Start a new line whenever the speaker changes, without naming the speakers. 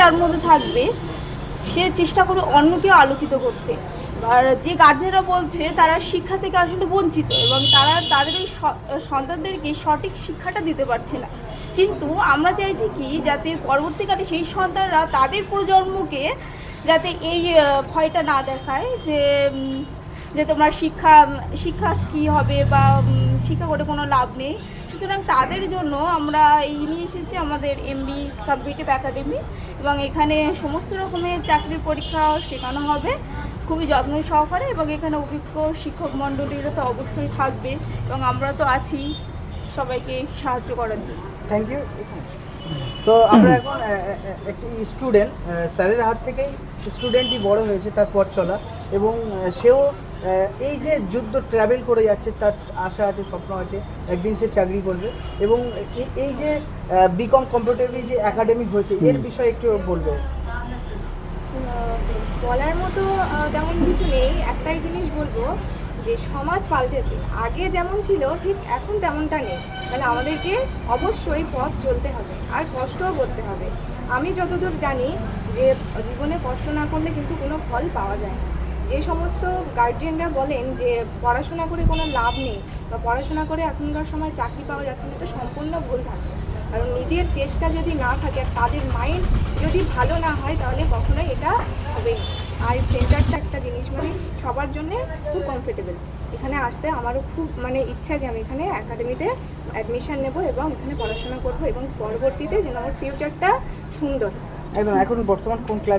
যার মধ্যে থাকবে সে চেষ্টা করবে অন্যকেও আলোকিত করতে। আর যে গার্জেনরা বলছে তারা শিক্ষা থেকে আসলে বঞ্চিত এবং তারা তাদের ওই সন্তানদেরকে সঠিক শিক্ষাটা দিতে পারছে না। কিন্তু আমরা চাইছি কি যাতে পরবর্তীকালে সেই সন্তানরা তাদের প্রজন্মকে যাতে এই ভয়টা না দেখায় যে যে তোমার শিক্ষা শিক্ষা কী হবে বা শিক্ষা করে কোনো লাভ নেই। সুতরাং তাদের জন্য আমরা এই নিয়ে এসেছি আমাদের এমবি কম্পিটিটিভ একাডেমি এবং এখানে সমস্ত রকমের চাকরির পরীক্ষা শেখানো হবে খুবই যত্ন সহকারে এবং এখানে অভিজ্ঞ শিক্ষক মণ্ডলীরা তো অবশ্যই থাকবে এবং আমরা তো আছি সবাইকে সাহায্য করার জন্য।
Thank you. তো আমরা এখন একটি স্টুডেন্ট, স্যারের হাত থেকেই স্টুডেন্টই বড় হয়েছে, তার পথ চলা, এবং সেও এই যে যুদ্ধ ট্রাভেল করে যাচ্ছে, তার আশা আছে, স্বপ্ন আছে, একদিন সে চাকরি করবে। এবং এই যে বিকম কম্পিটিটিভ যে একাডেমি হয়েছে এর বিষয়ে একটু বলবে।
বলার মতো তেমন কিছু নেই, একটাই জিনিস বলবো যে সমাজ পাল্টেছে, আগে যেমন ছিল ঠিক এখন তেমনটা নেই। মানে আমাদেরকে অবশ্যই পথ চলতে হবে আর কষ্টও করতে হবে। আমি যতদূর জানি যে জীবনে কষ্ট না করলে কিন্তু কোনো ফল পাওয়া যায় না। যে সমস্ত গার্জিয়ানরা বলেন যে পড়াশোনা করে কোনো লাভ নেই বা পড়াশোনা করে এখনকার সময় চাকরি পাওয়া যাচ্ছে না, এটা সম্পূর্ণ ভুল থাকে। কারণ নিজের চেষ্টা যদি না থাকে আর তাদের মাইন্ড যদি ভালো না হয় তাহলে কখনোই এটা হবে না। আর সেন্টারটা একটা জিনিস মানে সবার জন্য খুব কমফোর্টেবল। এখানে আসতে আমারও খুব মানে ইচ্ছা যে আমি এখানে একাডেমিতে অ্যাডমিশন নেব এবং এখানে পড়াশোনা করব এবং পরবর্তীতে যেন আমার ফিউচারটা সুন্দর।
একদম। এখন বর্তমান কোন ক্লাস?